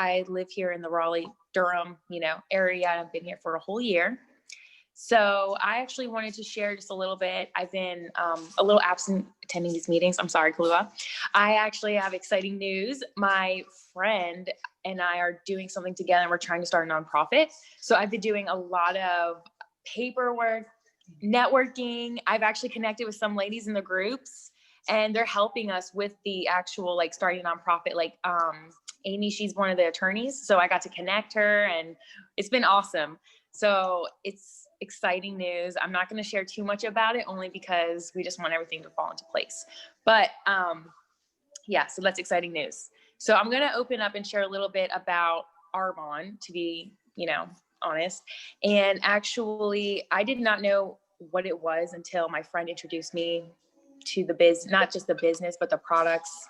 I live here in the Raleigh, Durham, area. I've been here for a whole year. So I actually wanted to share just a little bit. I've been a little absent attending these meetings. I'm sorry, Kalua. I actually have exciting news. My friend and I are doing something together, and we're trying to start a nonprofit. So I've been doing a lot of paperwork, networking. I've actually connected with some ladies in the groups, and they're helping us with the actual starting a nonprofit. Amy, she's one of the attorneys. So I got to connect her, and it's been awesome. So it's exciting news. I'm not going to share too much about it, only because we just want everything to fall into place. But so that's exciting news. So I'm going to open up and share a little bit about Arbonne, to be, honest. And actually, I did not know what it was until my friend introduced me to the not just the business, but the products.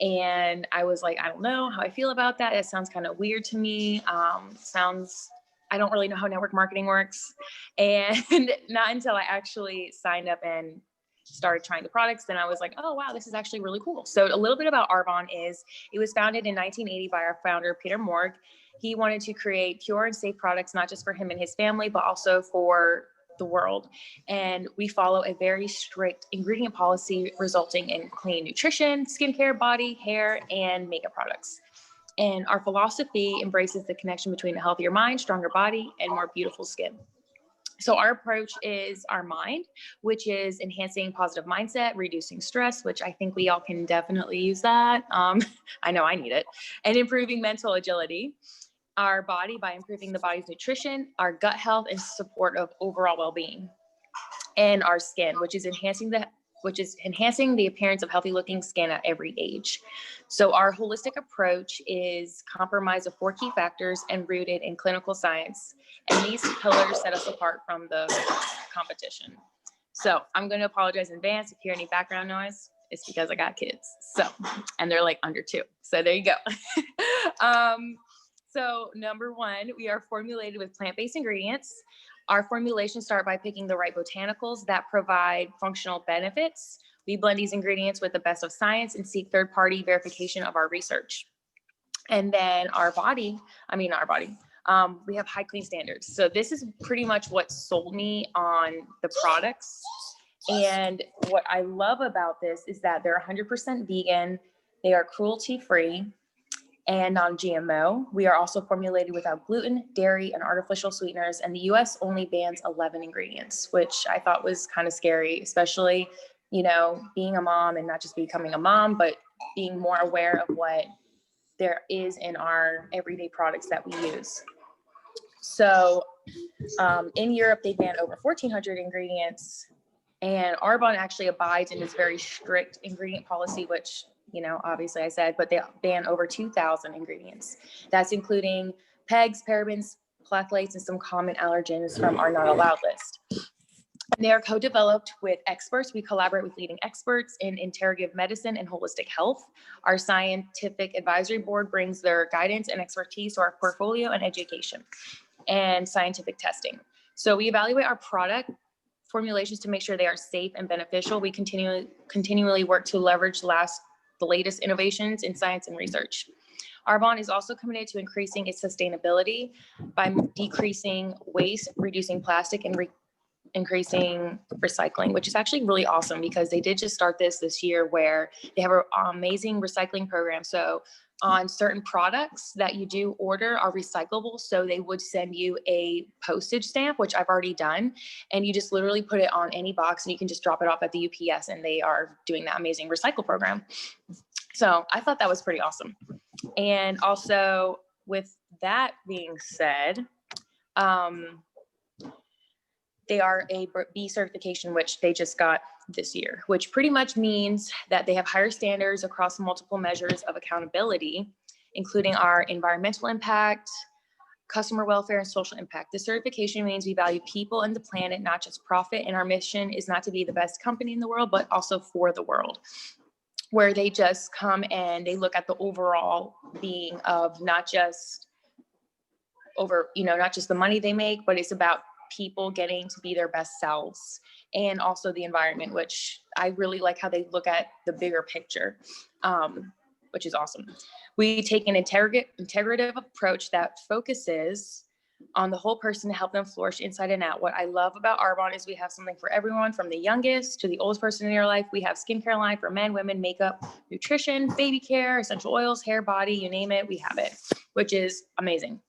And I was like, I don't know how I feel about that. It sounds kind of weird to me. I don't really know how network marketing works. And not until I actually signed up and started trying the products, then I was like, oh, wow, this is actually really cool. So a little bit about Arbonne is, it was founded in 1980 by our founder, Peter Morg. He wanted to create pure and safe products, not just for him and his family, but also for the world. And we follow a very strict ingredient policy, resulting in clean nutrition, skincare, body, hair, and makeup products. And our philosophy embraces the connection between a healthier mind, stronger body, and more beautiful skin. So our approach is our mind, which is enhancing positive mindset, reducing stress, which I think we all can definitely use that. I know I need it. And improving mental agility. Our body by improving the body's nutrition, our gut health, and support of overall well-being. And our skin, which is enhancing the appearance of healthy looking skin at every age. So our holistic approach is comprised of 4 key factors and rooted in clinical science. And these pillars set us apart from the competition. So I'm going to apologize in advance if you hear any background noise. It's because I got kids. So, and they're under 2. So there you go. So number 1, we are formulated with plant-based ingredients. Our formulations start by picking the right botanicals that provide functional benefits. We blend these ingredients with the best of science and seek third-party verification of our research. And then we have high clean standards. So this is pretty much what sold me on the products. And what I love about this is that they're 100% vegan. They are cruelty-free and non-GMO. We are also formulated without gluten, dairy, and artificial sweeteners. And the US only bans 11 ingredients, which I thought was kind of scary, especially, being a mom, and not just becoming a mom, but being more aware of what there is in our everyday products that we use. So in Europe, they ban over 1,400 ingredients, and Arbonne actually abides in this very strict ingredient policy, which obviously I said, but they ban over 2,000 ingredients. That's including PEGs, parabens, phthalates, and some common allergens from our not allowed list. And they are co-developed with experts. We collaborate with leading experts in integrative medicine and holistic health. Our scientific advisory board brings their guidance and expertise to our portfolio and education and scientific testing. So we evaluate our product formulations to make sure they are safe and beneficial. We continually work to leverage the latest innovations in science and research. Arbonne is also committed to increasing its sustainability by decreasing waste, reducing plastic, and increasing recycling, which is actually really awesome, because they did just start this year, where they have an amazing recycling program. So on certain products that you do order are recyclable. So they would send you a postage stamp, which I've already done. And you just literally put it on any box, and you can just drop it off at the UPS, and they are doing that amazing recycle program. So I thought that was pretty awesome. And also, with that being said, they are a B certification, which they just got this year, which pretty much means that they have higher standards across multiple measures of accountability, including our environmental impact, customer welfare, and social impact. This certification means we value people and the planet, not just profit. And our mission is not to be the best company in the world, but also for the world, where they just come and they look at the overall being of not just not just the money they make, but it's about people getting to be their best selves, and also the environment, which I really like how they look at the bigger picture. which is awesome. We take an integrative approach that focuses on the whole person to help them flourish inside and out. What I love about Arbonne is we have something for everyone, from the youngest to the oldest person in your life. We have skincare line for men, women, makeup, nutrition, baby care, essential oils, hair, body, you name it, we have it, which is amazing.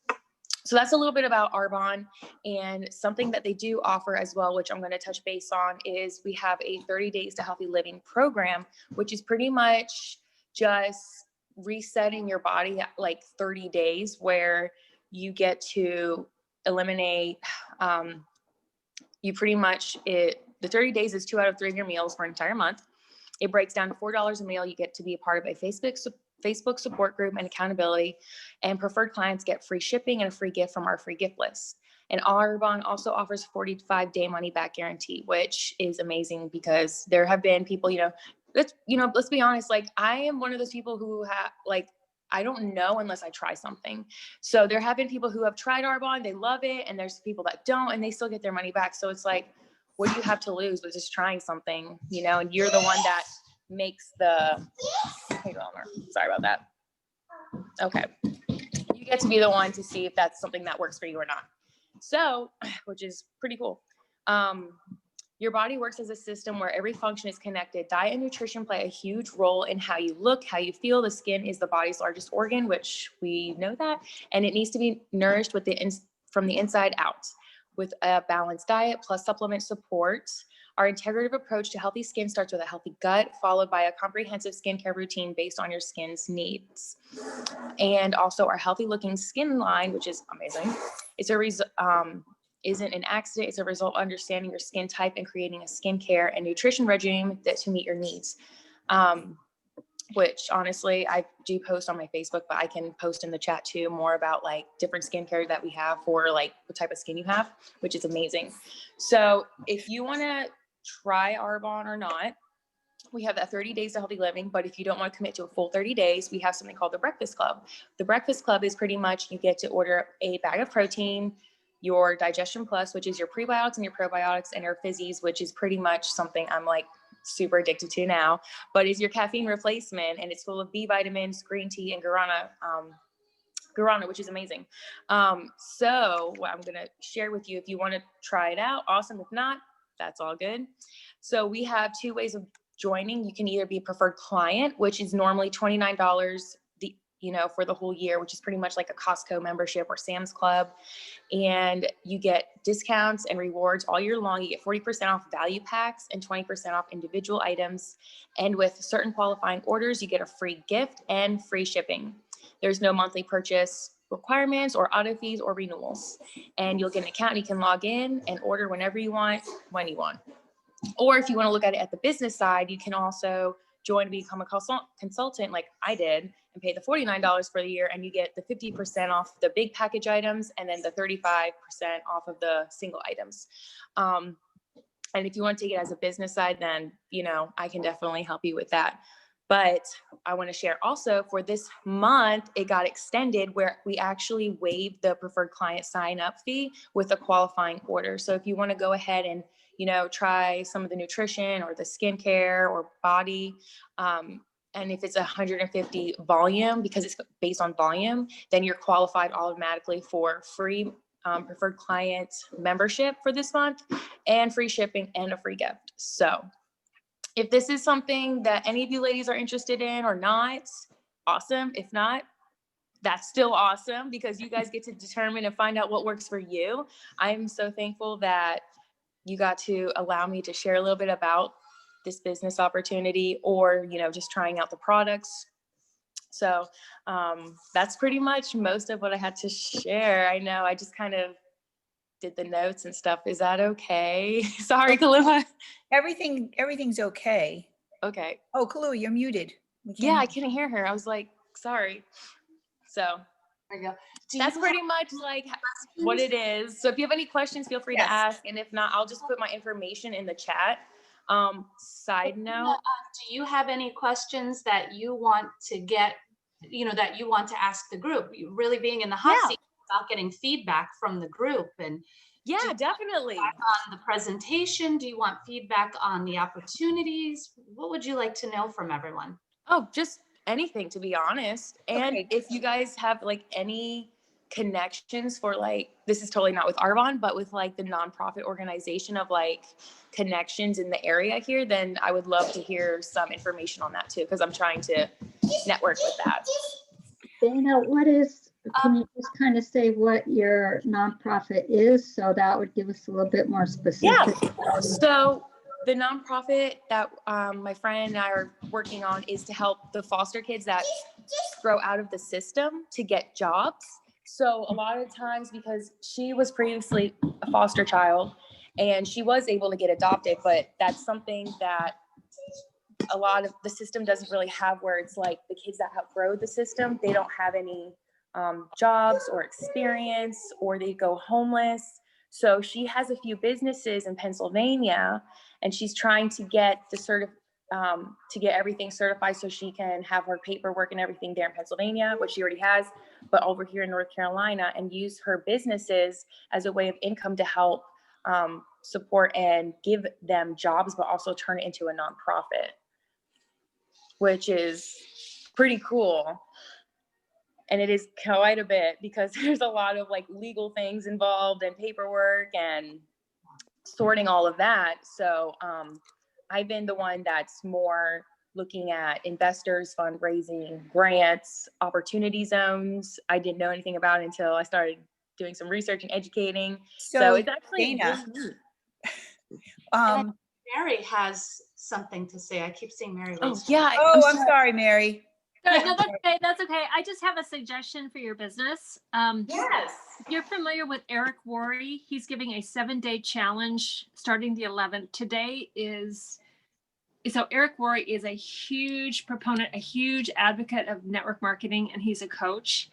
So that's a little bit about Arbonne. And something that they do offer as well, which I'm going to touch base on, is we have a 30 Days to Healthy Living program, which is pretty much just resetting your body at like 30 days, where you get to eliminate, the 30 days is 2 out of 3 of your meals for an entire month. It breaks down to $4 a meal. You get to be a part of a Facebook support group and accountability, and preferred clients get free shipping and a free gift from our free gift list. And Arbonne also offers a 45-day money back guarantee, which is amazing, because there have been people, let's be honest, like I am one of those people who I don't know unless I try something. So there have been people who have tried Arbonne, they love it, and there's people that don't, and they still get their money back. So it's like, what do you have to lose with just trying something, and you're the one that makes sorry about that. Okay. You get to be the one to see if that's something that works for you or not. So, which is pretty cool. Your body works as a system where every function is connected. Diet and nutrition play a huge role in how you look, how you feel. The skin is the body's largest organ, which we know that, and it needs to be nourished from the inside out. With a balanced diet plus supplement support, our integrative approach to healthy skin starts with a healthy gut, followed by a comprehensive skincare routine based on your skin's needs. And also our healthy looking skin line, which is amazing. Isn't an accident. It's a result of understanding your skin type and creating a skincare and nutrition regime to meet your needs. Which honestly, I do post on my Facebook, but I can post in the chat too more about like different skincare that we have for like what type of skin you have, which is amazing. So if you want to try Arbonne or not, we have that 30 Days to Healthy Living. But if you don't want to commit to a full 30 days, we have something called the Breakfast Club. The Breakfast Club is pretty much, you get to order a bag of protein, your Digestion Plus, which is your prebiotics and your probiotics, and your fizzies, which is pretty much something I'm like super addicted to now, but is your caffeine replacement, and it's full of B vitamins, green tea, and guarana, which is amazing. So what I'm going to share with you, if you want to try it out, awesome. If not, that's all good. So we have 2 ways of joining. You can either be a preferred client, which is normally $29 for the whole year, which is pretty much like a Costco membership or Sam's Club. And you get discounts and rewards all year long. You get 40% off value packs and 20% off individual items. And with certain qualifying orders, you get a free gift and free shipping. There's no monthly purchase requirements or auto fees or renewals. And you'll get an account and you can log in and order whenever you want, when you want. Or if you want to look at it at the business side, you can also join to become a consultant like I did and pay the $49 for the year, and you get the 50% off the big package items and then the 35% off of the single items. And if you want to take it as a business side, then, I can definitely help you with that. But I want to share also, for this month, it got extended where we actually waived the preferred client sign up fee with a qualifying order. So if you want to go ahead and, try some of the nutrition or the skincare or body, and if it's 150 volume, because it's based on volume, then you're qualified automatically for free preferred client membership for this month, and free shipping and a free gift. So if this is something that any of you ladies are interested in or not, awesome. If not, that's still awesome, because you guys get to determine and find out what works for you. I'm so thankful that you got to allow me to share a little bit about this business opportunity, or, just trying out the products. So that's pretty much most of what I had to share. I know I just kind of did the notes and stuff. Is that okay? Sorry, Kalua. Everything's okay. Okay. Oh, Kalua, you're muted. Yeah, I couldn't hear her. I was like, sorry. So there you go. That's pretty much like what it is. So if you have any questions, feel free to ask. And if not, I'll just put my information in the chat. Side note. Do you have any questions that you want to get, that you want to ask the group? You really being in the hot seat about getting feedback from the group. And yeah, definitely. On the presentation, do you want feedback on the opportunities? What would you like to know from everyone? Oh, just anything, to be honest. And Okay. if you guys have like any connections for like, this is totally not with Arbonne, but with like the nonprofit organization of like connections in the area here, then I would love to hear some information on that too, because I'm trying to network with that. Dana, can you just kind of say what your nonprofit is? So that would give us a little bit more specific. Yeah. So the nonprofit that my friend and I are working on is to help the foster kids that grow out of the system to get jobs. So a lot of times, because she was previously a foster child and she was able to get adopted, but that's something that a lot of the system doesn't really have, where it's like the kids that outgrow the system, they don't have any jobs or experience, or they go homeless. So she has a few businesses in Pennsylvania, and she's trying to get to get everything certified so she can have her paperwork and everything there in Pennsylvania, which she already has, but over here in North Carolina, and use her businesses as a way of income to help support and give them jobs, but also turn it into a nonprofit, which is pretty cool. And it is quite a bit, because there's a lot of like legal things involved and paperwork and sorting all of that. So I've been the one that's more looking at investors, fundraising, grants, opportunity zones. I didn't know anything about it until I started doing some research and educating. So it's actually Dana, really um, Mary has something to say. I keep seeing Mary. Oh, raise her yeah. I'm sorry, Mary. No, that's okay. That's okay. I just have a suggestion for your business. Yes. If you're familiar with Eric Worre, he's giving a 7-day challenge starting the 11th. Today is, so Eric Worre is a huge proponent, a huge advocate of network marketing, and he's a coach.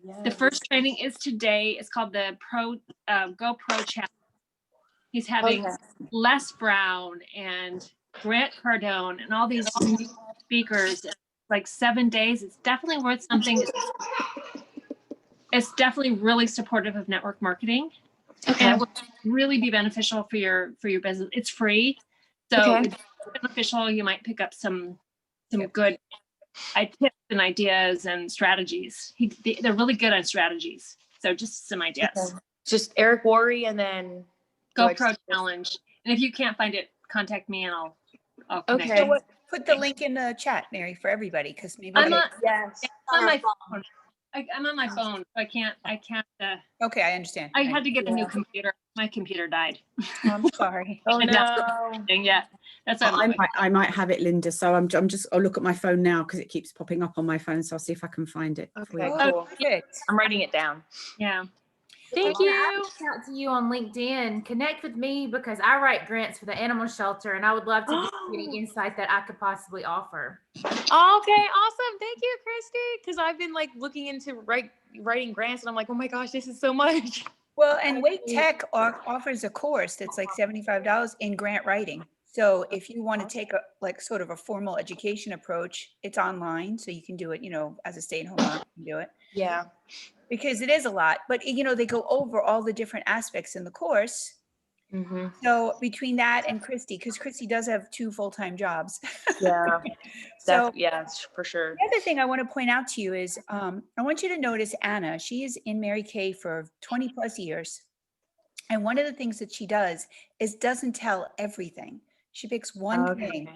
Yes. The first training is today. It's called the Go Pro Challenge. He's having Les Brown and Grant Cardone and all these speakers. Like 7 days. It's definitely worth something. It's definitely really supportive of network marketing. Okay. And it will really be beneficial for your business. It's free. So it's beneficial. You might pick up some good tips and ideas and strategies. They're really good on strategies. So just some ideas. Okay. Just Eric Worre, and then GoPro Challenge. And if you can't find it, contact me and I'll connect Okay. you. Put the link in the chat, Mary, for everybody, because maybe. I'm on, Yes. I'm on my phone. I'm on my phone, so I can't. Okay, I understand. I had to get a new Yeah. computer. My computer died. I'm sorry. Oh And that's no. Yeah, that's what I'm doing. I might have it, Linda. So I'll look at my phone now because it keeps popping up on my phone. So I'll see if I can find it. for Okay, you. cool. Perfect. I'm writing it down. Yeah. Thank I you. reached out to you on LinkedIn. Connect with me because I write grants for the animal shelter, and I would love to give you any insight that I could possibly offer. Okay, awesome. Thank you, Christy. Because I've been like looking into writing grants, and I'm like, oh my gosh, this is so much. Well, and Wake Tech offers a course that's like $75 in grant writing. So if you want to take a like sort of a formal education approach, it's online, so you can do it, as a stay-at-home mom, you can do it. Yeah. Because it is a lot, but they go over all the different aspects in the course. Mm-hmm. So between that and Christy, because Christy does have 2 full-time jobs. Yeah. So yeah, for sure. the other thing I want to point out to you is I want you to notice Anna. She is in Mary Kay for 20 plus years. And one of the things that she does is doesn't tell everything. She picks one thing.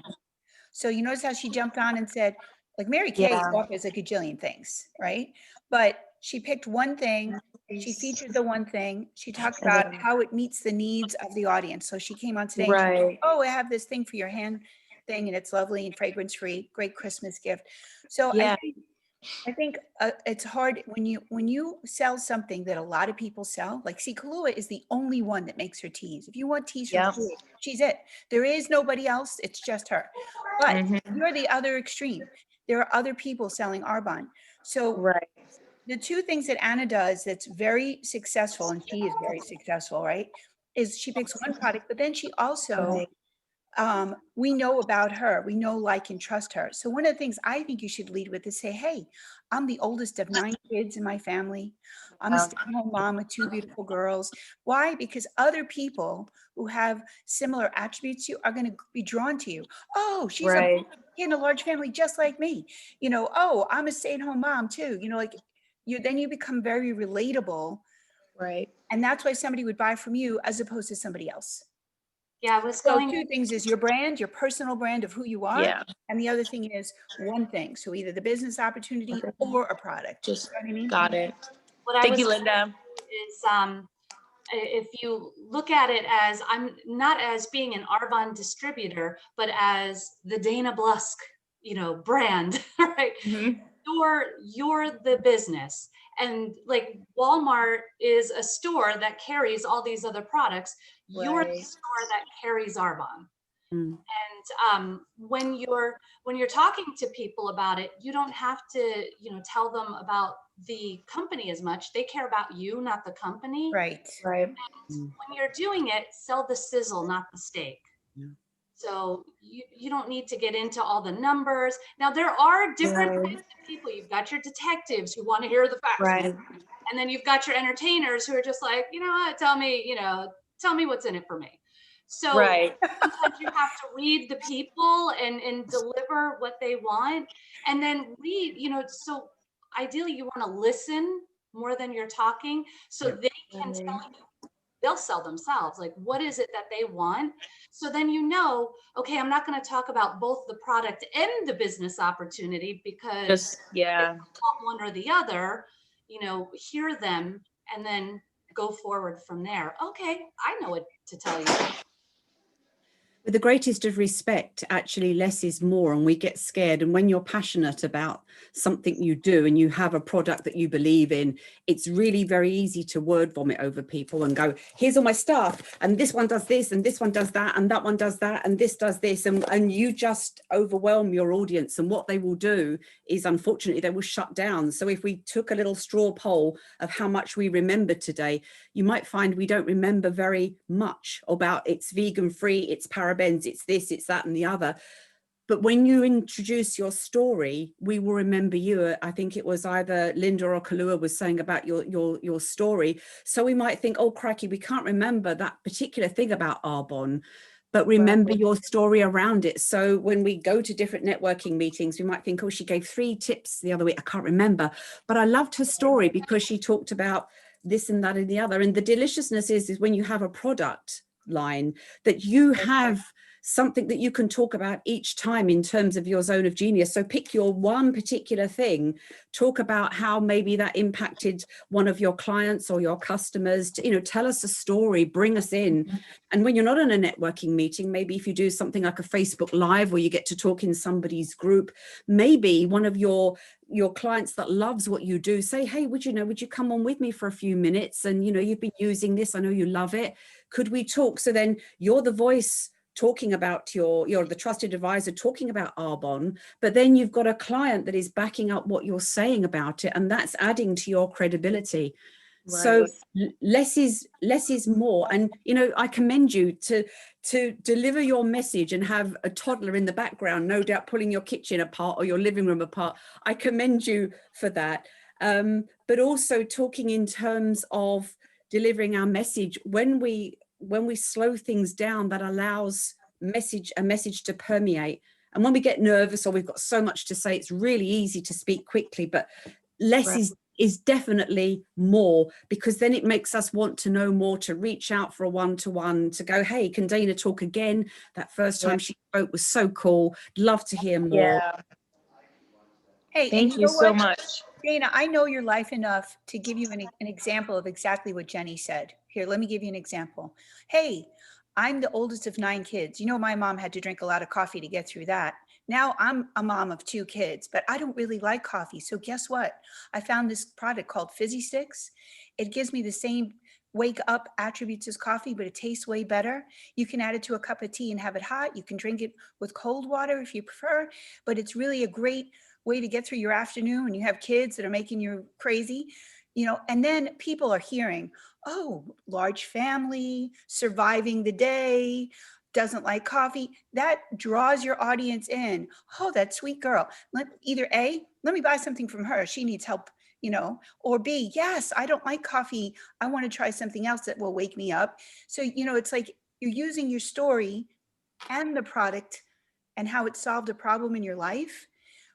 So you notice how she jumped on and said, like Mary Kay offers a gajillion things, right? But she picked one thing. She featured the one thing. She talked about how it meets the needs of the audience. So she came on today and she said, oh, I have this thing for your hand thing, and it's lovely and fragrance free, great Christmas gift. So I think it's hard when you sell something that a lot of people sell. Like, see, Kahlua is the only one that makes her teas. If you want teas from Kahlua, she's it. There is nobody else. It's just her. But you're the other extreme. There are other people selling Arbonne. So the 2 things that Anna does that's very successful, and she is very successful, right, is she picks one product, but then she also we know about her. We know, like, and trust her. So one of the things I think you should lead with is say, hey, I'm the oldest of 9 kids in my family. I'm a stay-at-home mom with 2 beautiful girls. Why? Because other people who have similar attributes to you are going to be drawn to you. Oh, she's Right. in a large family just like me. You know, oh, I'm a stay-at-home mom too. You know, like then you become very relatable. Right. And that's why somebody would buy from you as opposed to somebody else. Yeah, I was So going, 2 things is your brand, your personal brand of who you are. Yeah. And the other thing is one thing. So either the business opportunity or a product. Just You know what I mean? got it. what I Thank was you, Linda. is if you look at it as, I'm not as being an Arbonne distributor, but as the Dana Blusk, brand, right? Mhm. You're the business. And like Walmart is a store that carries all these other products. You're the Right. store that carries Arbonne. Mm. And when you're talking to people about it, you don't have to, tell them about the company as much. They care about you, not the company. Right. Right. And when you're doing it, sell the sizzle, not the steak. Yeah. So you don't need to get into all the numbers. Now there are different Right. types of people. You've got your detectives who want to hear the facts. Right. And then you've got your entertainers who are just like, you know what, tell me what's in it for me. So Right. sometimes you have to read the people and deliver what they want, and then read, so ideally you want to listen more than you're talking, so Yep. they can tell you, they'll sell themselves, like what is it that they want. So then okay, I'm not going to talk about both the product and the business opportunity because Just, yeah. want one or the other, hear them and then go forward from there. Okay, I know what to tell you. With the greatest of respect, actually less is more, and we get scared. And when you're passionate about something you do and you have a product that you believe in, it's really very easy to word vomit over people and go, here's all my stuff, and this one does this, and this one does that, and that one does that, and this does this, and you just overwhelm your audience. And what they will do is, unfortunately, they will shut down. So if we took a little straw poll of how much we remember today, you might find we don't remember very much about it's vegan free, it's parabens, it's this, it's that, and the other. But when you introduce your story, we will remember you. I think it was either Linda or Kalua was saying about your story. So we might think, oh, crikey, we can't remember that particular thing about Arbonne, but remember your story around it. So when we go to different networking meetings, we might think, oh, she gave 3 tips the other week. I can't remember, but I loved her story because she talked about this and that and the other. And the deliciousness is when you have a product line that you have something that you can talk about each time in terms of your zone of genius. So pick your one particular thing, talk about how maybe that impacted one of your clients or your customers, tell us a story, bring us in. And when you're not in a networking meeting, maybe if you do something like a Facebook Live where you get to talk in somebody's group, maybe one of your clients that loves what you do, say, hey, would you come on with me for a few minutes? And, you've been using this, I know you love it. Could we talk? So then you're the voice talking about you're the trusted advisor talking about Arbonne, but then you've got a client that is backing up what you're saying about it, and that's adding to your credibility. Right. So less is more. And I commend you to deliver your message and have a toddler in the background, no doubt pulling your kitchen apart or your living room apart. I commend you for that. But also talking in terms of delivering our message when we slow things down, that allows a message to permeate. And when we get nervous or we've got so much to say, it's really easy to speak quickly, but less is definitely more, because then it makes us want to know more, to reach out for a one-to-one, to go, hey, can Dana talk again? That first time she spoke was so cool. Love to hear more. Yeah. Hey, Thank you so much. Dana, I know your life enough to give you an example of exactly what Jenny said. Here, let me give you an example. Hey, I'm the oldest of 9 kids. My mom had to drink a lot of coffee to get through that. Now I'm a mom of 2 kids, but I don't really like coffee. So guess what? I found this product called Fizzy Sticks. It gives me the same wake up attributes as coffee, but it tastes way better. You can add it to a cup of tea and have it hot. You can drink it with cold water if you prefer, but it's really a great way to get through your afternoon when you have kids that are making you crazy, and then people are hearing, oh, large family, surviving the day, doesn't like coffee, that draws your audience in. Oh, that sweet girl. Either A, let me buy something from her. She needs help, you know, or B, yes, I don't like coffee. I want to try something else that will wake me up. So, you know, it's like you're using your story and the product and how it solved a problem in your life,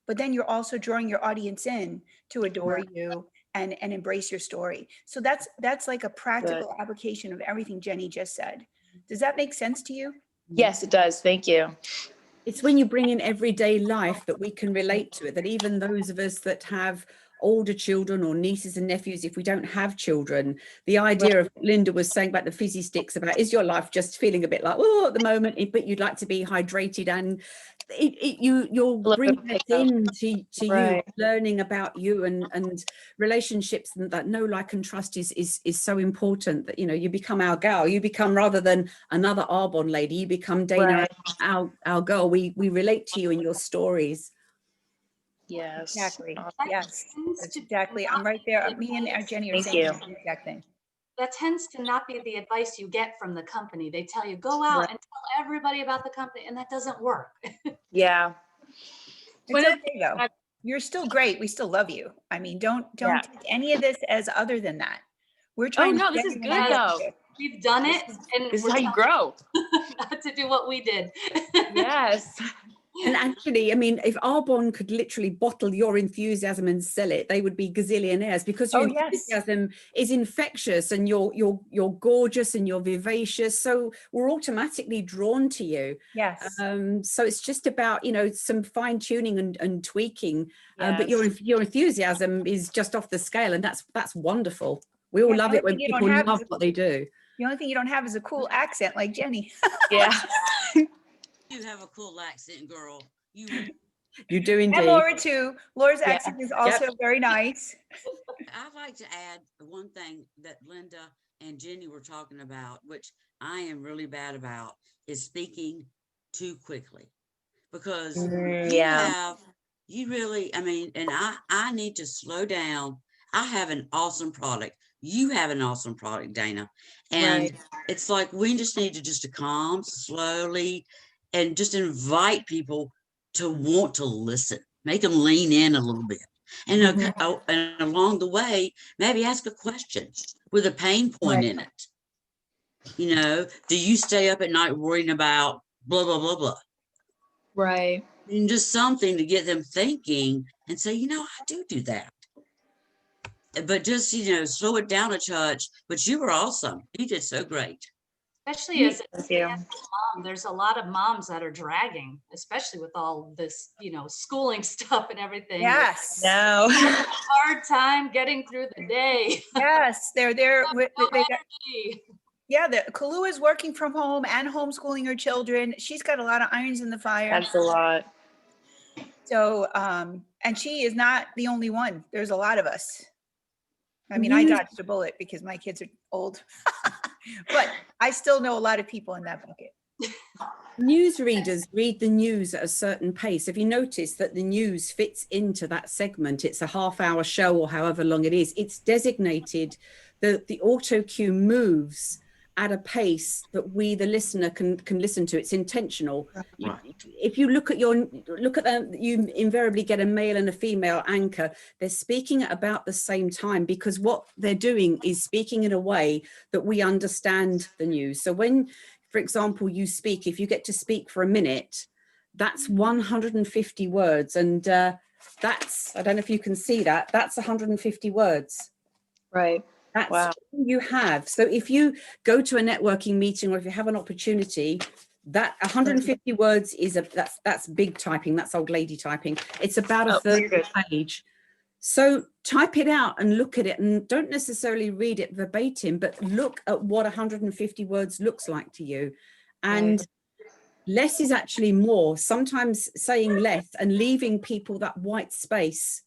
but then you're also drawing your audience in to adore you and embrace your story. So that's like a practical application of everything Jenny just said. Does that make sense to you? Yes, it does. Thank you. It's when you bring in everyday life that we can relate to it, that even those of us that have older children or nieces and nephews, if we don't have children, the idea of Linda was saying about the fizzy sticks, about is your life just feeling a bit like, oh, at the moment, but you'd like to be hydrated, and you'll bring that into you, learning about you and relationships, and that know, like, and trust is so important, that, you know, you become our gal, you become, rather than another Arbonne lady, you become Dana, our girl. We relate to you in your stories. Yes. Exactly. That Yes, tends that's to exactly. I'm not right there. be Me and advice. Jenny are Thank saying you. the exact thing. That tends to not be the advice you get from the company. They tell you, go out and tell everybody about the company, and that doesn't work. Yeah. It's okay though. You're still great. We still love you. I mean, don't take any of this as other than that. We're Oh trying no, to this is genuine good though. We've done it, and This is we're how you telling grow. you not to do what we did. Yes. And actually, I mean, if Arbonne could literally bottle your enthusiasm and sell it, they would be gazillionaires, because your enthusiasm is infectious, and you're gorgeous and you're vivacious. So we're automatically drawn to you. Yes. So it's just about, you know, some fine tuning and tweaking. But your enthusiasm is just off the scale, and that's wonderful. We all love it when people love what they do. The only thing you don't have is a cool accent like Jenny. Yeah. You have a cool accent, girl. You do indeed. And Laura too. Laura's accent is also very nice. I'd like to add one thing that Linda and Jenny were talking about, which I am really bad about, is speaking too quickly. Because you really, I mean, and I need to slow down. I have an awesome product. You have an awesome product, Dana. And it's like, we just need to just calm slowly and just invite people to want to listen, make them lean in a little bit. And, and along the way, maybe ask a question with a pain point in it. You know, do you stay up at night worrying about blah, blah, blah, blah? Right. And just something to get them thinking and say, you know, I do that. But just, you know, slow it down a touch. But you were awesome. You did so great. Especially as a mom, there's a lot of moms that are dragging, especially with all this, you know, schooling stuff and everything. Yes. No. Hard time getting through the day. Yes, they're there. Yeah, Kalu is working from home and homeschooling her children. She's got a lot of irons in the fire. That's a lot. So, and she is not the only one. There's a lot of us. I mean, I dodged a bullet because my kids are old, but I still know a lot of people in that bucket. News readers read the news at a certain pace. If you notice that the news fits into that segment, it's a half-hour show or however long it is, it's designated, the auto cue moves at a pace that we, the listener, can listen to. It's intentional. If you look at them, you invariably get a male and a female anchor. They're speaking at about the same time, because what they're doing is speaking in a way that we understand the news. So when, for example, you speak, if you get to speak for a minute, that's 150 words. And that's, I don't know if you can see that, that's 150 words. Right. That's all you have. So if you go to a networking meeting, or if you have an opportunity, that 150 words is that's big typing. That's old lady typing. It's about a third of the page. So type it out and look at it, and don't necessarily read it verbatim, but look at what 150 words looks like to you. And less is actually more. Sometimes saying less and leaving people that white space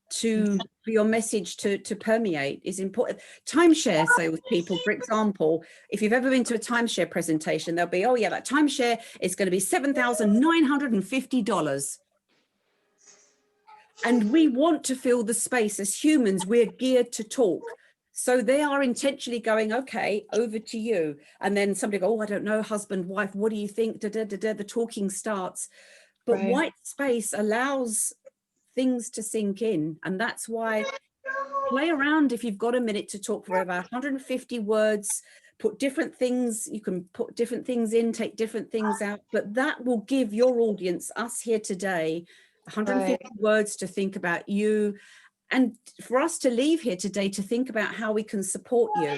for your message to permeate is important. Timeshare salespeople, for example, if you've ever been to a timeshare presentation, they'll be, oh yeah, that timeshare is going to be $7,950. And we want to fill the space. As humans, we're geared to talk. So they are intentionally going, okay, over to you. And then somebody go, oh, I don't know, husband, wife, what do you think? Da, da, da, da. The talking starts. But Right. white space allows things to sink in. And that's why play around if you've got a minute to talk for about 150 words, put different things, you can put different things in, take different things out, but that will give your audience, us here today, 150 words to think about you, and for us to leave here today to think about how we can support you.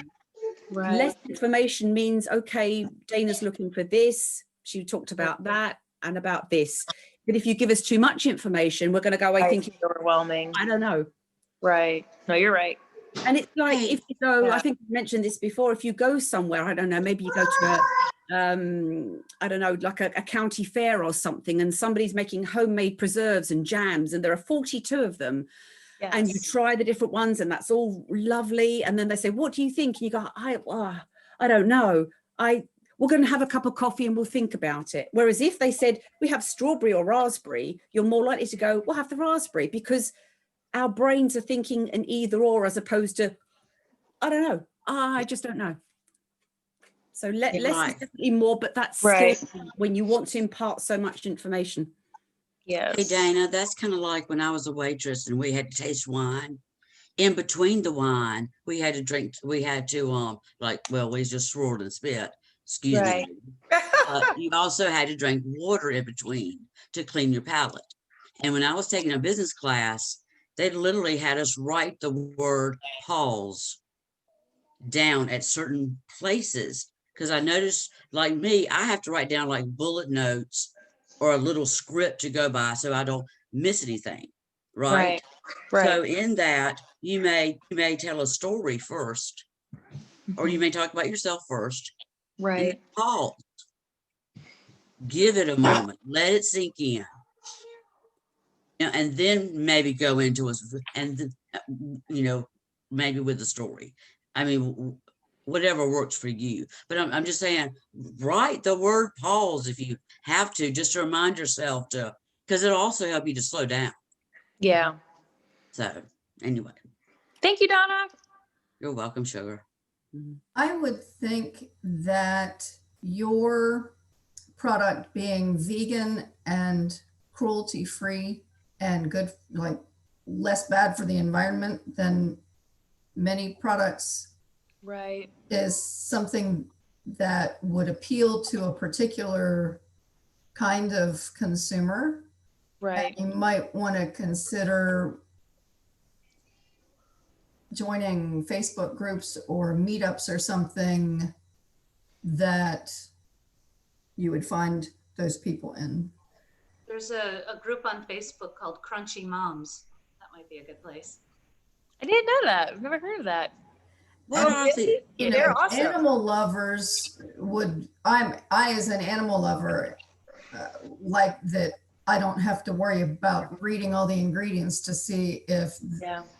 Less information means, okay, Dana's looking for this, she talked about that and about this. But if you give us too much information, we're going to go away thinking, overwhelming. I don't know. Right. No, you're right. And it's like, Hey, if you go, yeah. I think I mentioned this before, if you go somewhere, I don't know, maybe you go to I don't know, like a county fair or something, and somebody's making homemade preserves and jams, and there are 42 of them. Yes. And you try the different ones, and that's all lovely. And then they say, what do you think? And you go, I don't know. We're going to have a cup of coffee and we'll think about it. Whereas if they said, we have strawberry or raspberry, you're more likely to go, we'll have the raspberry, because our brains are thinking an either or, as opposed to, I don't know. I just don't know. So less is definitely more, but that's scary when you want to impart so much information. Yes. Hey, Dana, that's kind of like when I was a waitress and we had to taste wine. In between the wine, we had to drink, we just swirled and spit. Excuse me. You also had to drink water in between to clean your palate. And when I was taking a business class, they literally had us write the word pause down at certain places. Because I noticed, like me, I have to write down like bullet notes or a little script to go by so I don't miss anything. Right. So in that, you may tell a story first, or you may talk about yourself first. And then pause. Give it a moment. Let it sink in. And then maybe go into it, and maybe with the story. I mean, whatever works for you. But I'm just saying, write the word pause if you have to, just to remind yourself to, because it'll also help you to slow down. Yeah. So anyway. Thank you, Donna. You're welcome, sugar. I would think that your product being vegan and cruelty-free and good, like less bad for the environment than many products, is something that would appeal to a particular kind of consumer. And you might want to consider joining Facebook groups or meetups or something that you would find those people in. There's a group on Facebook called Crunchy Moms. That might be a good place. I didn't know that. I've never heard of that. Well, you know, awesome. Animal lovers would, I as an animal lover, like that I don't have to worry about reading all the ingredients to see if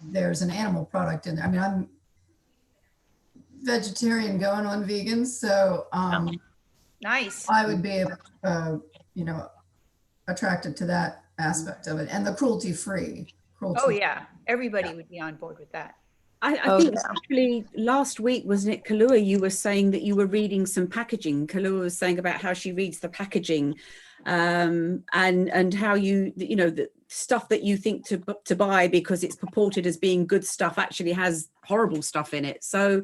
there's an animal product in there. I mean, I'm vegetarian going on vegan, so nice. I would be, attracted to that aspect of it, and the cruelty-free. Oh yeah, everybody would be on board with that. I think actually last week, wasn't it, Kalua, you were saying that you were reading some packaging. Kalua was saying about how she reads the packaging, and how the stuff that you think to buy because it's purported as being good stuff actually has horrible stuff in it. So,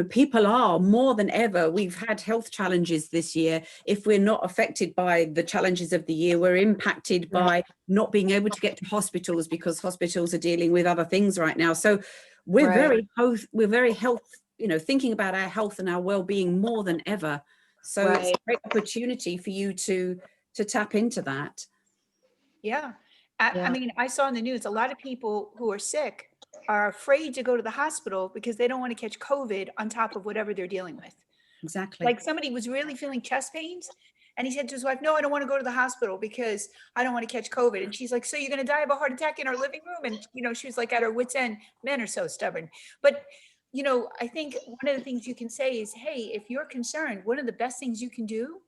people are more than ever. We've had health challenges this year. If we're not affected by the challenges of the year, we're impacted by not being able to get to hospitals because hospitals are dealing with other things right now. So we're very health, thinking about our health and our well-being more than ever. So it's a great opportunity for you to tap into that. Yeah. I mean, I saw in the news, a lot of people who are sick are afraid to go to the hospital because they don't want to catch COVID on top of whatever they're dealing with. Exactly. Like somebody was really feeling chest pains and he said to his wife, no, I don't want to go to the hospital because I don't want to catch COVID. And she's like, so you're going to die of a heart attack in our living room? And, she was like at her wit's end. Men are so stubborn. But, I think one of the things you can say is, hey, if you're concerned, one of the best things you can do,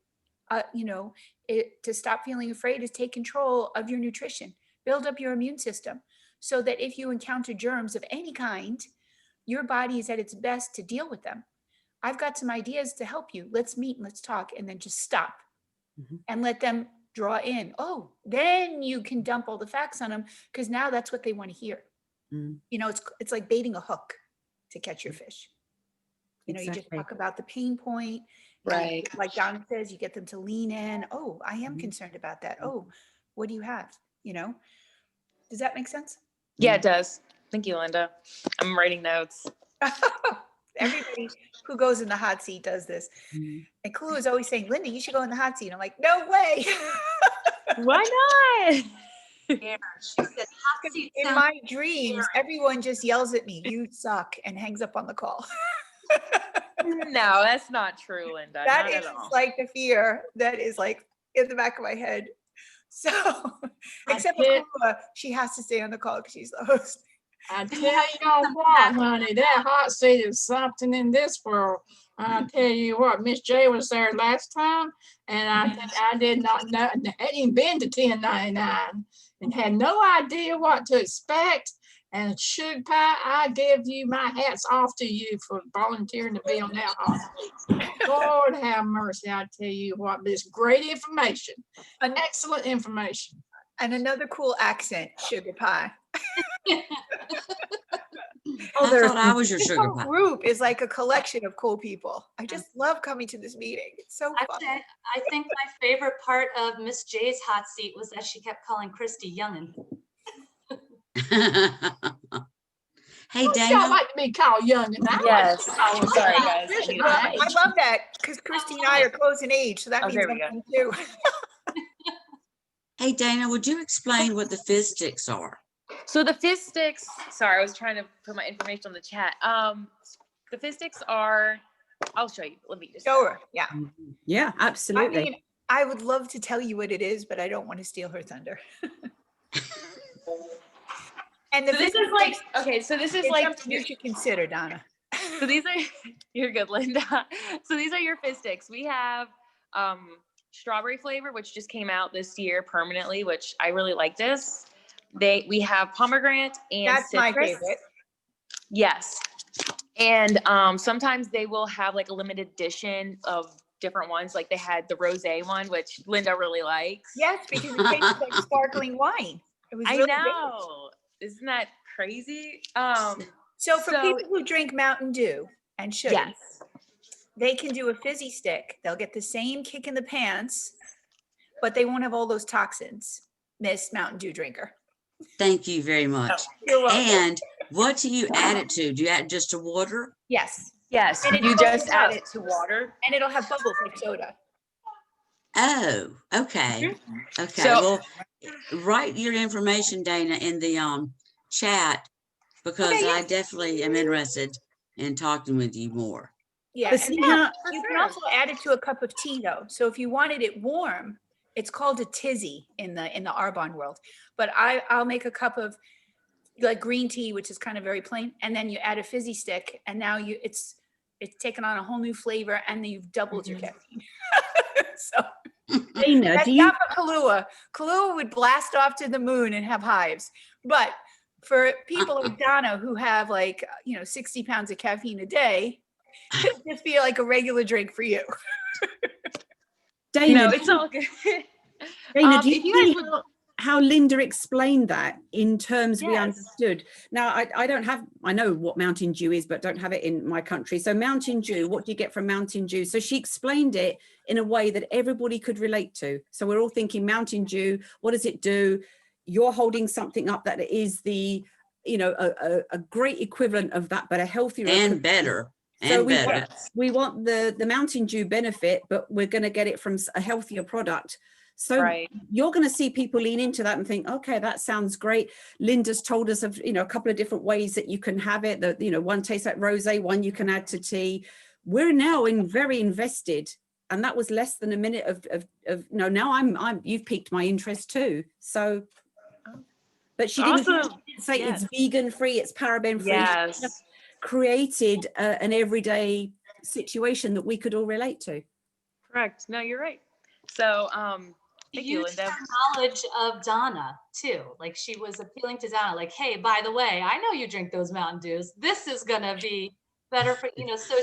to stop feeling afraid is take control of your nutrition, build up your immune system so that if you encounter germs of any kind, your body is at its best to deal with them. I've got some ideas to help you. Let's meet and let's talk, and then just stop and let them draw in. Oh, then you can dump all the facts on them, because now that's what they want to hear. You know, it's like baiting a hook to catch your fish. You know, you just Exactly. talk about the pain point. Right. Like Donna says, you get them to lean in. Oh, I am concerned about that. Oh, what do you have? You know, does that make sense? Yeah, it does. Thank you, Linda. I'm writing notes. Everybody who goes in the hot seat does this. And Clue is always saying, Linda, you should go in the hot seat. I'm like, no way. Why not? Yeah, she said hot seat In sounds my dreams, everyone just yells at me, you suck, and hangs up on the call. No, that's not true, Linda. That Not is at all. like the fear that is like in the back of my head. So, except for did- Kula, she has to stay on the call because she's the host. I tell y'all what, honey, that hot seat is something in this world. I tell you what, Miss J was there last time, and I did not know, hadn't even been to 1099, and had no idea what to expect. And Sugar Pie, I give you my hats off to you for volunteering to be on that hot seat. Lord have mercy, I tell you what, this great information, excellent information. And another cool accent, Sugar Pie. I thought I was your This sugar whole pie. group is like a collection of cool people. I just love coming to this meeting. It's so fun. I think my favorite part of Miss J's hot seat was that she kept calling Christy youngin. Hey, Don't y'all Dana. like to be called young, and I Yes. like to call Sorry, guys. I Here's need a a good mic. I love that because Christy and I are close in age, so that Oh, means there we I'm young too. Hey, Dana, would you explain what the fizz sticks are? So the fizz sticks, sorry, I was trying to put my information on the chat. The fizz sticks are, I'll show you. Let me just. Show her. Yeah. Yeah, I absolutely. mean, I would love to tell you what it is, but I don't want to steal her thunder. And the So this fizz is like, sticks okay, so this is is like, something you should consider, Donna. so these are, you're good, Linda. So these are your fizz sticks. We have strawberry flavor, which just came out this year permanently, which I really like this. We have pomegranate and That's citrus. my favorite. Yes. And sometimes they will have like a limited edition of different ones. Like they had the rosé one, which Linda really likes. Yes, because it tastes like sparkling wine. It was I really know. Isn't that crazy? good. So for people who drink Mountain Dew and shouldn't, Yes. they can do a fizzy stick. They'll get the same kick in the pants, but they won't have all those toxins, Miss Mountain Dew drinker. Thank you very much. You're welcome. And what do you add it to? Do you add it just to water? Yes. Yes. And it You just bubbles add up. it to water. And it'll have bubbles like soda. Oh, okay. Okay. So- Well, write your information, Dana, in the chat, because Okay, I yes. definitely am interested in talking with you more. Yeah. But and see how, you can also add it to a cup of tea though. So if you wanted it warm, it's called a tizzy in the Arbonne world. But I'll make a cup of like green tea, which is kind of very plain, and then you add a fizzy stick, and now it's taken on a whole new flavor, and then you've doubled your caffeine. So Dana, that's do you, not for Kahlua. Kahlua would blast off to the moon and have hives. But for people like Donna who have like 60 pounds of caffeine a day, it'll just be like a regular drink for you. Dana, No, it's all good. Dana, do if you you see guys would, how Linda explained that in terms we Yes. understood? Now, I don't have, I know what Mountain Dew is, but don't have it in my country. So Mountain Dew, what do you get from Mountain Dew? So she explained it in a way that everybody could relate to. So we're all thinking Mountain Dew, what does it do? You're holding something up that is the, a great equivalent of that, but a healthier And equivalent. better. So And we better. want, we want the Mountain Dew benefit, but we're going to get it from a healthier product. So right. you're going to see people lean into that and think, okay, that sounds great. Linda's told us of, a couple of different ways that you can have it, that, one tastes like rosé, one you can add to tea. We're now very invested. And that was less than a minute of no, now you've piqued my interest too. So, but she didn't say Yes. it's vegan free, it's paraben free. Yes. She just created an everyday situation that we could all relate to. Correct. No, you're right. So Thank you, used Linda. her knowledge of Donna too. Like she was appealing to Donna, like, hey, by the way, I know you drink those Mountain Dews. This is gonna be better for, so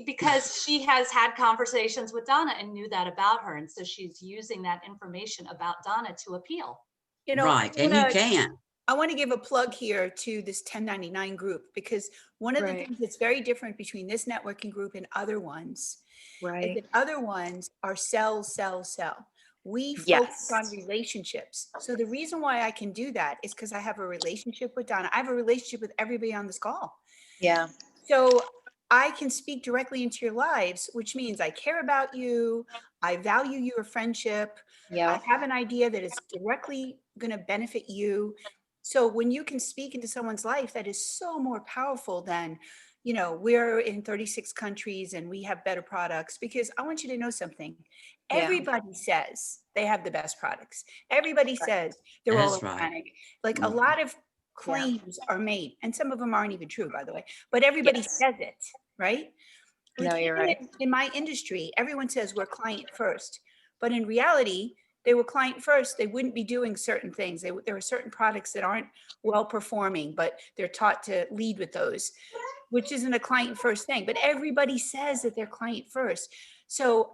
because she has had conversations with Donna and knew that about her. And so she's using that information about Donna to appeal. You know, Right, and you can. I want to give a plug here to this 1099 group, because one of the things that's very different between this networking group and other ones is that other ones are sell, sell, sell. We focus on relationships. So the reason why I can do that is because I have a relationship with Donna. I have a relationship with everybody on this call. Yeah. So I can speak directly into your lives, which means I care about you. I value your friendship. I have an idea that is directly going to benefit you. So when you can speak into someone's life, that is so more powerful than, we're in 36 countries and we have better products. Because I want you to know something. Everybody says they have the best products. Everybody says they're all organic. Like a lot of claims are made, and some of them aren't even true, by the way, but everybody says it, right? No, you're right. In my industry, everyone says we're client first, but in reality, they were client first. They wouldn't be doing certain things. There are certain products that aren't well performing, but they're taught to lead with those, which isn't a client first thing, but everybody says that they're client first. So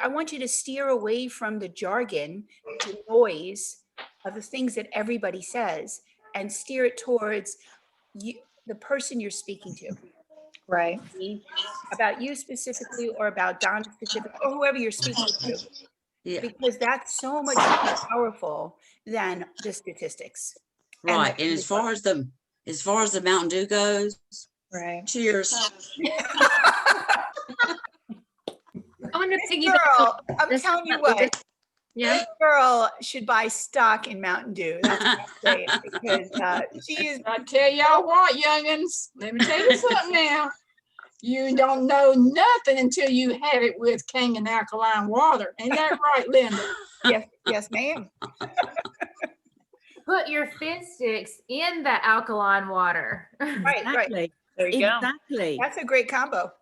I want you to steer away from the jargon, the noise of the things that everybody says, and steer it towards you, the person you're speaking to. Right. About you specifically, or about Donna specifically, or whoever you're speaking to. Yeah. Because that's so much more powerful than the statistics. Right. And as far as the Mountain Dew goes, cheers. Girl, I'm telling you what. This girl should buy stock in Mountain Dew. That's what I'm saying, because she is. I tell y'all what, youngins, let me tell you something now. You don't know nothing until you have it with Kangen alkaline water. Ain't that right, Linda? Yes, ma'am. Put your fizz sticks in the alkaline water. Right. There you go. Exactly. That's a great combo.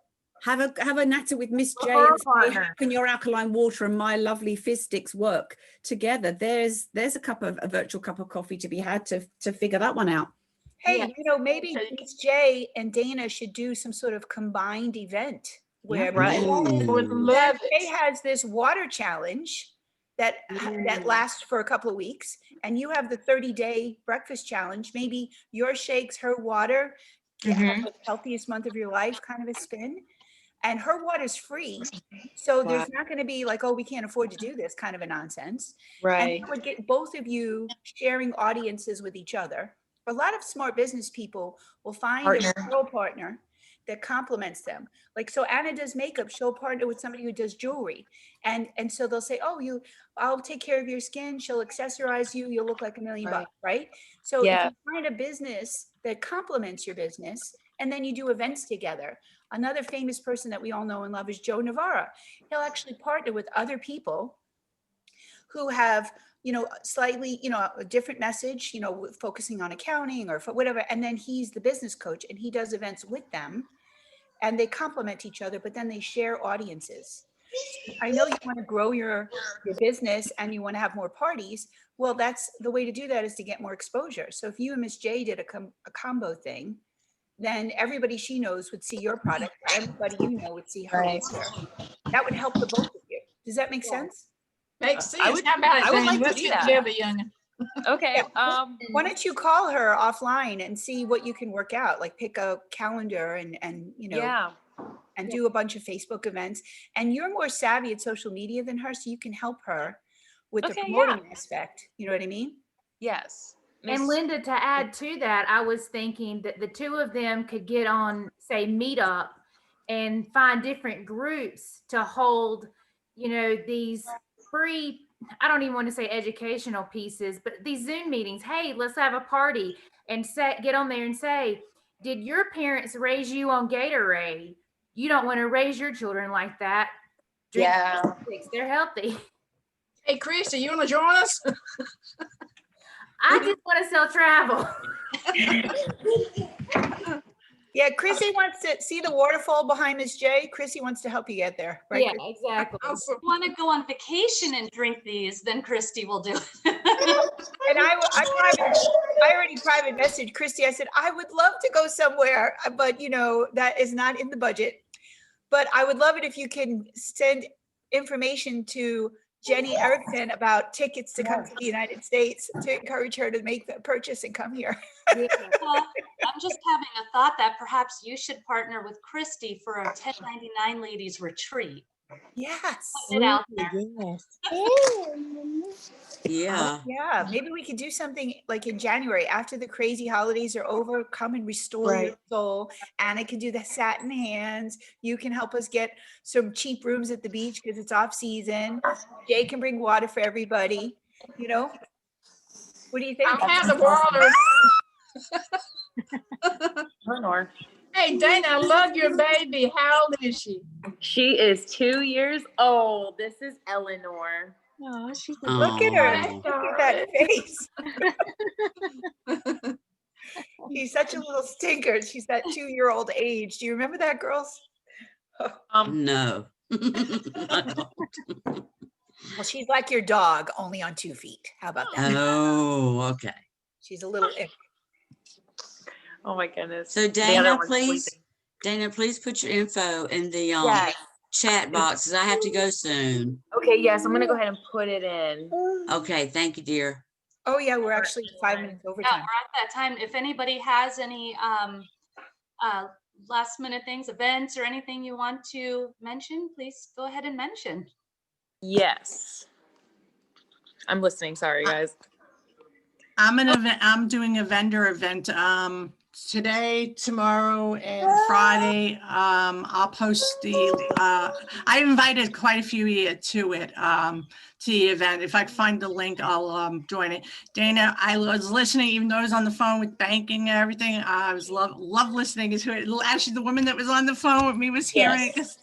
Have a natter with Miss J and say, how can your alkaline water and my lovely fizz sticks work together? There's a virtual cup of coffee to be had to figure that one out. Hey, maybe Miss J and Dana should do some sort of combined event where Jay has this water challenge that lasts for a couple of weeks, and you have the 30-day breakfast challenge. Maybe your shakes, her water, have the healthiest month of your life kind of a spin. And her water's free. So there's not going to be like, oh, we can't afford to do this kind of a nonsense. Right. And it would get both of you sharing audiences with each other. A lot of smart business people will find a referral partner that complements them. Like, so Anna does makeup, she'll partner with somebody who does jewelry. And so they'll say, oh, I'll take care of your skin. She'll accessorize you. You'll look like $1 million bucks, right? So if you find a business that complements your business, and then you do events together. Another famous person that we all know and love is Joe Navarra. He'll actually partner with other people who have, slightly, a different message, focusing on accounting or whatever. And then he's the business coach and he does events with them and they complement each other, but then they share audiences. I know you want to grow your business and you want to have more parties. Well, that's the way to do that, is to get more exposure. So if you and Miss J did a combo thing, then everybody she knows would see your product. Everybody you know would see her. That would help the both of you. Does that make sense? Makes sense. How about it? I would like to Let's do get that. together, youngin. Okay. Why don't you call her offline and see what you can work out? Like pick a calendar and and do a bunch of Facebook events. And you're more savvy at social media than her, so you can help her with the promoting aspect. You know what I mean? Yes. And Linda, to add to that, I was thinking that the two of them could get on, say, Meetup and find different groups to hold, these free, I don't even want to say educational pieces, but these Zoom meetings. Hey, let's have a party and get on there and say, did your parents raise you on Gatorade? You don't want to raise your children like that. Drink they're healthy. Hey, Christy, you want to join us? I just want to sell travel. Yeah, Chrissy wants to see the waterfall behind Miss J. Chrissy wants to help you get there, right? Yeah, Chrissy? exactly. If you want to go on vacation and drink these, then Christy will do it. And I already private messaged Christy. I said, I would love to go somewhere, but you know, that is not in the budget. But I would love it if you can send information to Jenny Erickson about tickets to come to the United States to encourage her to make the purchase and come here. Yeah. I'm just having a thought that perhaps you should partner with Christy for a 1099 ladies retreat. Yes. Putting it out there. Yeah. Yeah, maybe we could do something like in January after the crazy holidays are over. Come and restore your soul. Anna can do the satin hands. You can help us get some cheap rooms at the beach because it's off season. Jay can bring water for everybody. You know, what do you think? I'll have the water. Eleanor. Hey, Dana, I love your baby. How old is she? She is 2 years old. This is Eleanor. Oh, she's a Look at her. Oh. Look at that face. She's such a little stinker. She's that 2-year-old age. Do you remember that, girls? No. I don't. Well, she's like your dog, only on 2 feet. How about that? Oh, okay. She's a little ick. Oh my goodness. So The other Dana, one's please, sleeping. Dana, please put your info in the Yes. chat box, 'cause I have to go soon. Okay, yes, I'm gonna go ahead and put it in. Okay, thank you, dear. Oh yeah, we're actually 5 minutes Yeah, overtime. we're at that time. If anybody has any last minute things, events or anything you want to mention, please go ahead and mention. Yes. I'm listening. Sorry, guys. I'm doing a vendor event today, tomorrow, and Friday. I'll post I invited quite a few to it, to the event. If I can find the link, I'll join it. Dana, I was listening, even though I was on the phone with banking and everything. I was love listening to it. Actually, the woman that was on the phone with me was hearing it, 'cause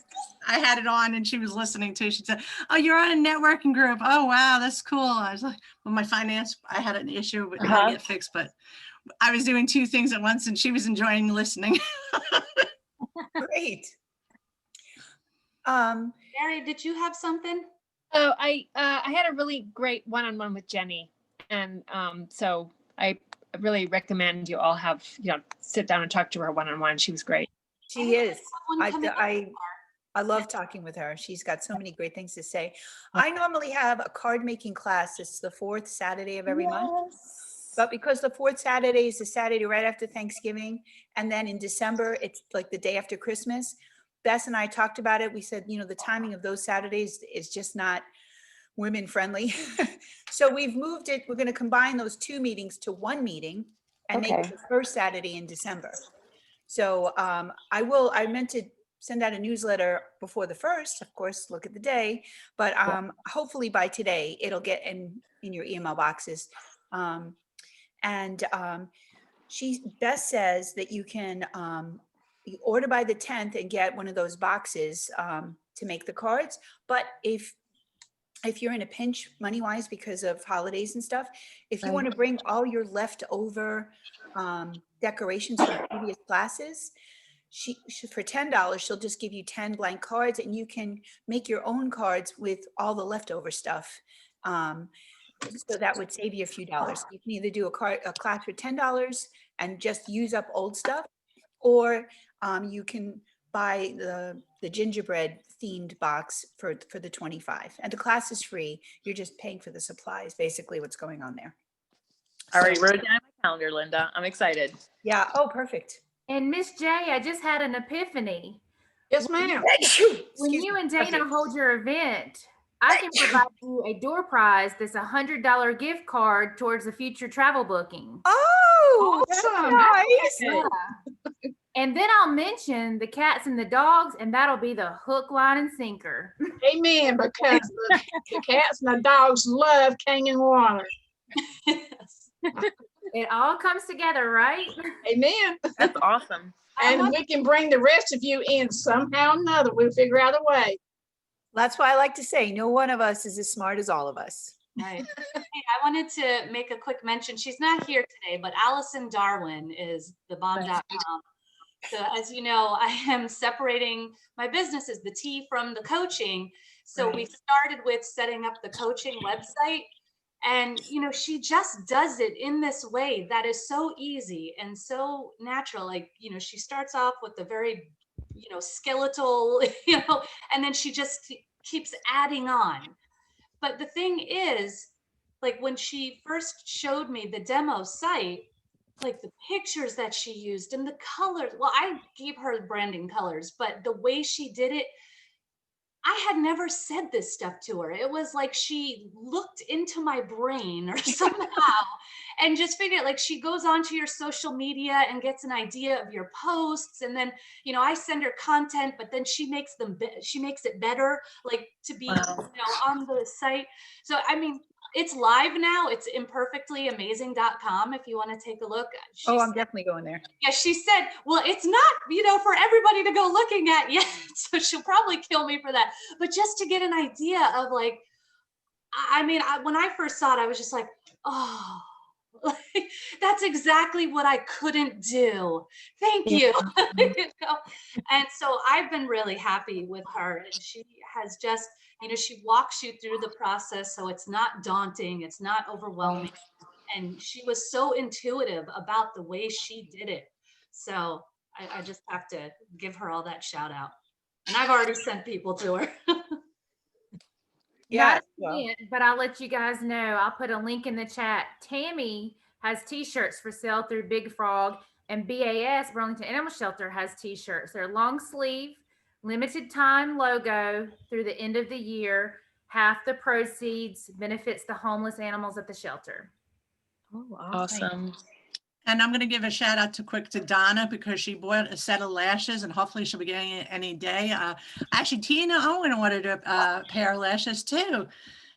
I had it on and she was listening too. She said, "Oh, you're on a networking group. Oh, wow, that's cool." I was like, well, my finance, I had an issue with how to get fixed, but I was doing 2 things at once and she was enjoying listening. Great. Mary, did you have something? Oh, I had a really great one-on-one with Jenny, and so I really recommend you all have sit down and talk to her one-on-one. She was great. She is. One coming up I love talking with her. She's got so many great things to say. I normally have a card making class. It's the 4th Saturday of every month. But because the 4th Saturday is the Saturday right after Thanksgiving, and then in December, it's like the day after Christmas, Bess and I talked about it. We said, the timing of those Saturdays is just not women friendly. So we've moved it. We're going to combine those 2 meetings to 1 meeting and make it the first Saturday in December. So I meant to send out a newsletter before the 1st, of course, look at the day, but hopefully by today, it'll get in your email boxes. Beth says that you can you order by the 10th and get one of those boxes to make the cards. But if you're in a pinch money-wise because of holidays and stuff, if you want to bring all your leftover decorations from previous classes, she for $10, she'll just give you 10 blank cards and you can make your own cards with all the leftover stuff. So that would save you a few dollars. You can either do a class for $10 and just use up old stuff, or you can buy the gingerbread themed box for the 25. And the class is free. You're just paying for the supplies, basically what's going on there. I already wrote it down on my calendar, Linda. I'm excited. Yeah. Oh, perfect. And Miss J, I just had an epiphany. Yes, ma'am. When you and Dana hold your event, I can provide you a door prize that's $100 gift card towards a future travel booking. Oh, Awesome. that's nice. Yeah. And then I'll mention the cats and the dogs, and that'll be the hook, line, and sinker. Amen. Because the cats and the dogs love Kangen water. It all comes together, right? Amen. That's awesome. And we can bring the rest of you in somehow or another. We'll figure out a way. That's why I like to say no one of us is as smart as all of us. Right. Hey, I wanted to make a quick mention. She's not here today, but Allison Darwin is the bomb.com. So as you know, I am separating my businesses, the tea from the coaching. So we started with setting up the coaching website. And, you know, she just does it in this way that is so easy and so natural. Like, you know, she starts off with the very, you know, skeletal, you know, and then she just keeps adding on. But the thing is, like when she first showed me the demo site, like the pictures that she used and the colors, well, I gave her branding colors, but the way she did it, I had never said this stuff to her. It was like she looked into my brain or somehow and just figured, like, she goes onto your social media and gets an idea of your posts. And then, you know, I send her content, but then she makes it better, like to be, you know, on the site. So, I mean, it's live now. It's imperfectlyamazing.com if you want to take a look. I'm definitely going there. Yeah, she said, well, it's not, you know, for everybody to go looking at yet. So she'll probably kill me for that. But just to get an idea of like, I mean, when I first saw it, I was just like, oh, like, that's exactly what I couldn't do. Thank you. You know? And so I've been really happy with her. And she has just, you know, she walks you through the process. So it's not daunting. It's not overwhelming. And she was so intuitive about the way she did it. So I just have to give her all that shout out. And I've already sent people to her. Yeah. But I'll let you guys know. I'll put a link in the chat. Tammy has t-shirts for sale through Big Frog, and BAS, Burlington Animal Shelter, has t-shirts. They're long sleeve, limited time logo through the end of the year. Half the proceeds benefits the homeless animals at the shelter. Oh, awesome. And I'm going to give a shout out to Donna because she bought a set of lashes and hopefully she'll be getting it any day. Actually, Tina Owen ordered a pair of lashes too.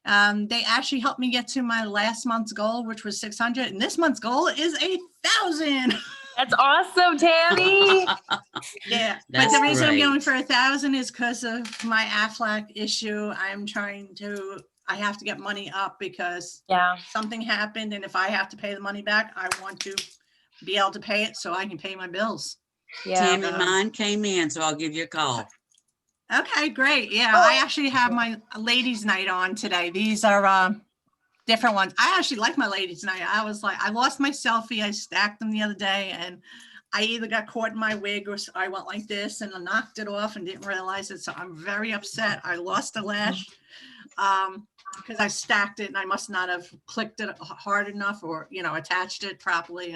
They actually helped me get to my last month's goal, which was 600. And this month's goal is 1,000. That's awesome, Tammy. Yeah. That's but the reason great. I'm going for 1,000 is because of my Aflac issue. I have to get money up because something happened. And if I have to pay the money back, I want to be able to pay it so I can pay my bills. Tammy, mine came in, so I'll give you a call. Okay, great. Yeah, I actually have my ladies' night on today. These are different ones. I actually like my ladies' night. I was like, I lost my selfie. I stacked them the other day and I either got caught in my wig or I went like this and I knocked it off and didn't realize it. So I'm very upset. I lost a lash because I stacked it and I must not have clicked it hard enough or, you know, attached it properly.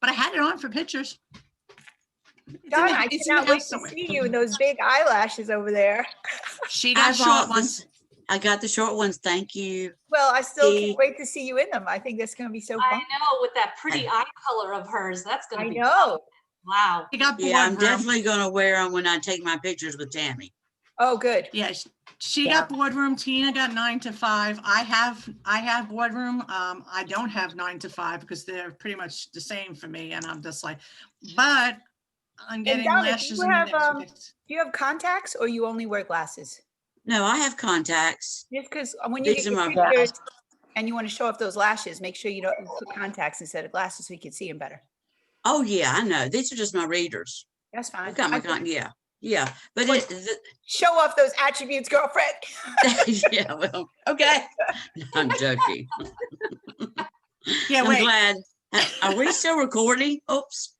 But I had it on for pictures. Donna, I cannot wait to see you in those big eyelashes over there. She got short ones. I got the short ones. Thank you. Well, I still can't wait to see you in them. I think that's going to be so fun. I know, with that pretty eye color of hers. That's going to be fun. Wow. Yeah, I'm definitely going to wear them when I take my pictures with Tammy. Oh, good. Yeah, she got boardroom. Tina got 9 to 5. I have boardroom. I don't have 9 to 5 because they're pretty much the same for me. And I'm just like, but I'm getting lashes. Do you have contacts or you only wear glasses? No, I have contacts. Just because when you get your pictures and you want to show off those lashes, make sure you don't put contacts instead of glasses so you can see them better. Oh yeah, I know. These are just my readers. That's fine. I've got my yeah. But show off those attributes, girlfriend. Yeah, well, okay. No, I'm joking. Yeah, I'm glad. Are we still recording? Oops.